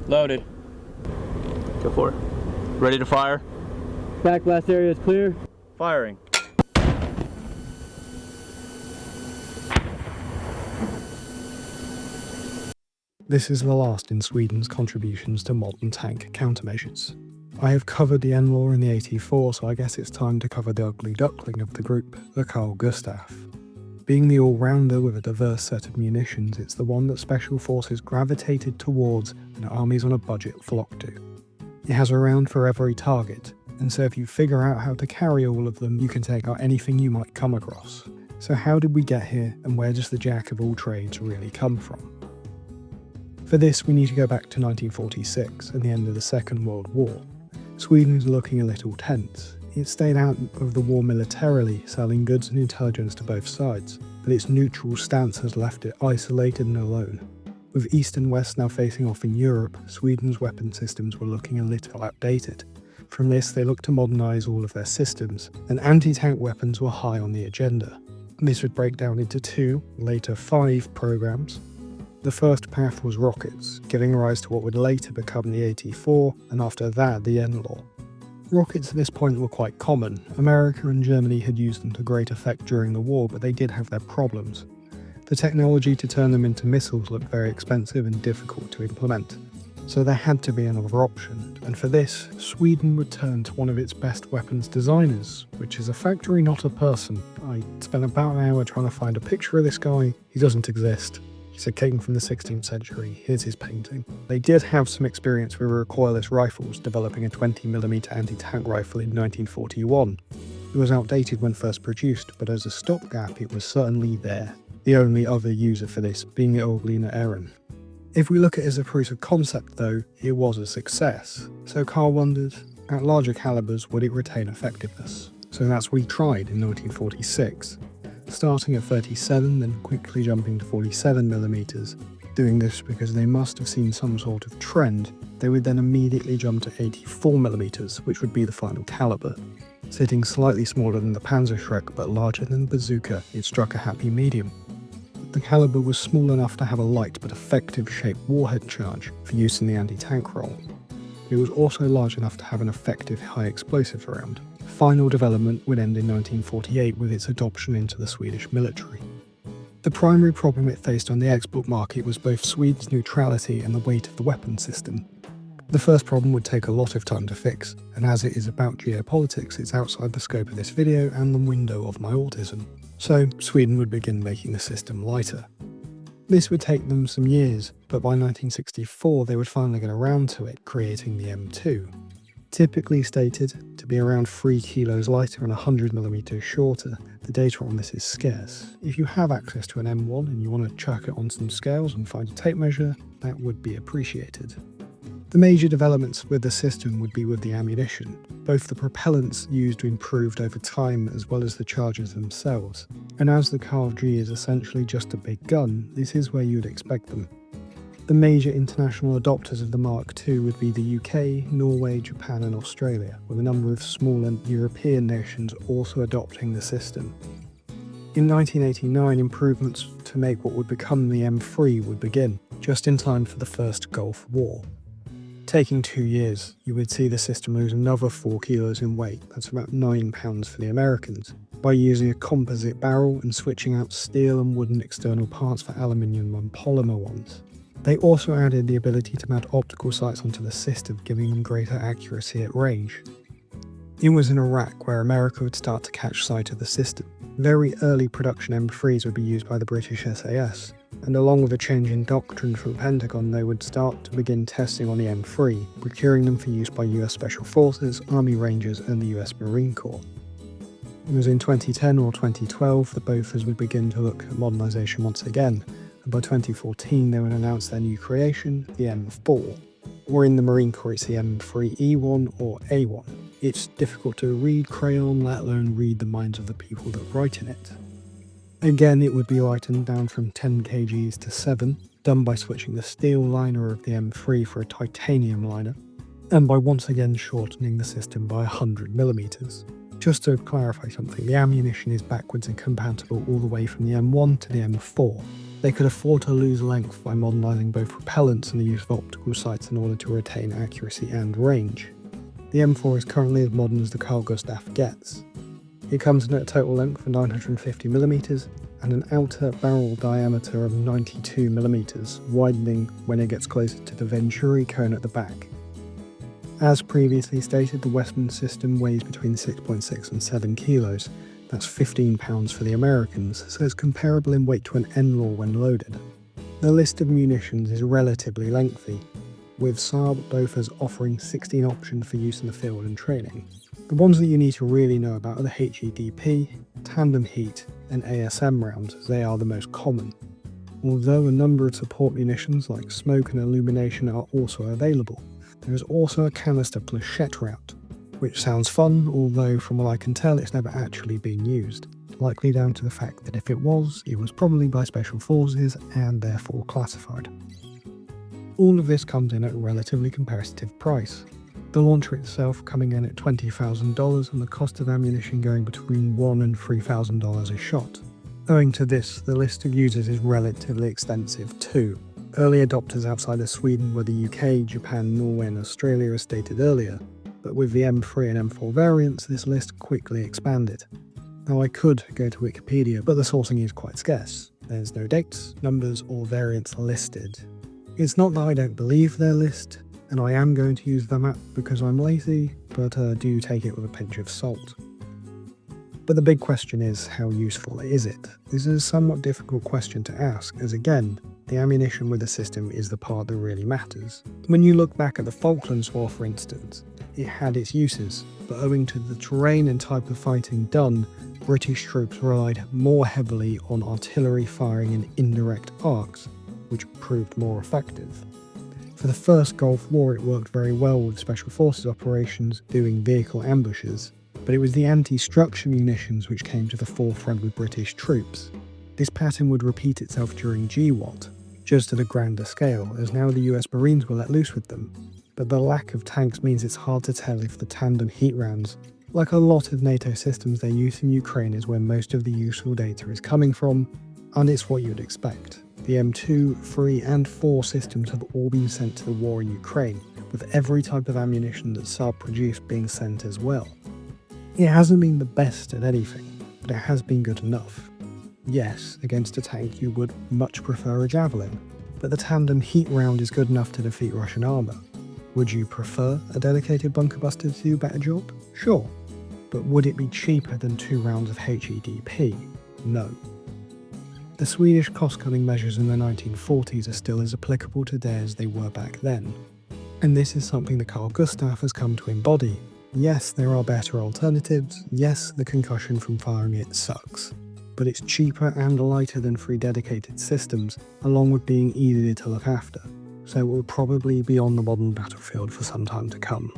Loaded. Go for it. Ready to fire? Back blast area is clear. Firing. This is the last in Sweden's contributions to modern tank countermeasures. I have covered the N-Law in the AT4, so I guess it's time to cover the ugly duckling of the group, the Carl Gustaf. Being the all-rounder with a diverse set of munitions, it's the one that Special Forces gravitated towards and armies on a budget flocked to. It has a round for every target, and so if you figure out how to carry all of them, you can take out anything you might come across. So how did we get here, and where does the jack of all trades really come from? For this, we need to go back to 1946 and the end of the Second World War. Sweden is looking a little tense. It stayed out of the war militarily, selling goods and intelligence to both sides, but its neutral stance has left it isolated and alone. With East and West now facing off in Europe, Sweden's weapon systems were looking a little outdated. From this, they looked to modernise all of their systems, and anti-tank weapons were high on the agenda. This would break down into 2, later 5 programs. The first path was rockets, giving rise to what would later become the AT4, and after that the N-Law. Rockets at this point were quite common. America and Germany had used them to great effect during the war, but they did have their problems. The technology to turn them into missiles looked very expensive and difficult to implement. So there had to be another option, and for this, Sweden would turn to one of its best weapons designers, which is a factory, not a person. I spent about an hour trying to find a picture of this guy. He doesn't exist. He's a king from the 16th century. Here's his painting. They did have some experience with recoilless rifles, developing a 20mm anti-tank rifle in 1941. It was outdated when first produced, but as a stopgap it was certainly there. The only other user for this being the old Lena Aaron. If we look at it as a proof of concept though, it was a success. So Carl wondered, at larger calibers would it retain effectiveness? So that's what he tried in 1946. Starting at 37, then quickly jumping to 47mm. Doing this because they must have seen some sort of trend. They would then immediately jump to 84mm, which would be the final caliber. Sitting slightly smaller than the Panzerschreck but larger than the bazooka, it struck a happy medium. The caliber was small enough to have a light but effective shaped warhead charge for use in the anti-tank role. It was also large enough to have an effective high explosive round. Final development would end in 1948 with its adoption into the Swedish military. The primary problem it faced on the export market was both Sweden's neutrality and the weight of the weapon system. The first problem would take a lot of time to fix, and as it is about geopolitics, it's outside the scope of this video and the window of my autism. So Sweden would begin making the system lighter. This would take them some years, but by 1964 they would finally get around to it, creating the M2. Typically stated to be around 3 kilos lighter and 100mm shorter, the data on this is scarce. If you have access to an M1 and you want to chuck it on some scales and find a tape measure, that would be appreciated. The major developments with the system would be with the ammunition. Both the propellants used improved over time as well as the charges themselves. And as the Carl G is essentially just a big gun, this is where you'd expect them. The major international adopters of the Mark II would be the UK, Norway, Japan and Australia, with a number of smaller European nations also adopting the system. In 1989, improvements to make what would become the M3 would begin, just in time for the first Gulf War. Taking 2 years, you would see the system lose another 4 kilos in weight, that's about 9 pounds for the Americans, by using a composite barrel and switching out steel and wooden external parts for aluminium and polymer ones. They also added the ability to mount optical sights onto the system, giving them greater accuracy at range. It was in Iraq where America would start to catch sight of the system. Very early production M3s would be used by the British SAS, and along with a change in doctrine from the Pentagon, they would start to begin testing on the M3, procuring them for use by US Special Forces, Army Rangers and the US Marine Corps. It was in 2010 or 2012 that Bofors would begin to look at modernisation once again, and by 2014 they would announce their new creation, the M4. Or in the Marine Corps it's the M3E1 or A1. It's difficult to read crayon, let alone read the minds of the people that write in it. Again, it would be lightened down from 10 kgs to 7, done by switching the steel liner of the M3 for a titanium liner, and by once again shortening the system by 100mm. Just to clarify something, the ammunition is backwards and compatible all the way from the M1 to the M4. They could afford to lose length by modernising both propellants and the use of optical sights in order to retain accuracy and range. The M4 is currently as modern as the Carl Gustaf gets. It comes in at a total length of 950mm and an outer barrel diameter of 92mm, widening when it gets closer to the Venturi cone at the back. As previously stated, the Westman system weighs between 6.6 and 7 kilos. That's 15 pounds for the Americans, so it's comparable in weight to an NLAW when loaded. The list of munitions is relatively lengthy, with Saab Bofors offering 16 options for use in the field and training. The ones that you need to really know about are the HEDP, tandem heat, and ASM rounds, as they are the most common. Although a number of support munitions like smoke and illumination are also available, there is also a canister planchette round, which sounds fun, although from what I can tell it's never actually been used, likely down to the fact that if it was probably by special forces and therefore classified. All of this comes in at a relatively competitive price, the launcher itself coming in at $20,000 and the cost of ammunition going between $1,000 and $3,000 a shot. Owing to this, the list of users is relatively extensive too. Early adopters outside of Sweden were the UK, Japan, Norway and Australia as stated earlier, but with the M3 and M4 variants this list quickly expanded. Now I could go to Wikipedia, but the sourcing is quite scarce. There's no dates, numbers or variants listed. It's not that I don't believe their list, and I am going to use the map because I'm lazy, but do take it with a pinch of salt. But the big question is, how useful is it? This is a somewhat difficult question to ask, as again, the ammunition with the system is the part that really matters. When you look back at the Falklands War for instance, it had its uses, but owing to the terrain and type of fighting done, British troops relied more heavily on artillery firing in indirect arcs, which proved more effective. For the first Gulf War it worked very well with Special Forces operations doing vehicle ambushes, but it was the anti-structure munitions which came to the forefront with British troops. This pattern would repeat itself during GWOT, just at a grander scale, as now the US Marines were let loose with them, but the lack of tanks means it's hard to tell if the tandem heat rounds, like a lot of NATO systems they use in Ukraine, is where most of the useful data is coming from, and it's what you'd expect. The M2, 3 and 4 systems have all been sent to the war in Ukraine, with every type of ammunition that Saab produced being sent as well. It hasn't been the best at anything, but it has been good enough. Yes, against a tank you would much prefer a Javelin, but the tandem heat round is good enough to defeat Russian armour. Would you prefer a dedicated bunker buster to do a better job? Sure, but would it be cheaper than 2 rounds of HEDP? No. The Swedish cost-cutting measures in the 1940s are still as applicable today as they were back then. And this is something that Carl Gustaf has come to embody. Yes, there are better alternatives, yes, the concussion from firing it sucks, but it's cheaper and lighter than 3 dedicated systems, along with being easier to look after, so it will probably be on the modern battlefield for some time to come.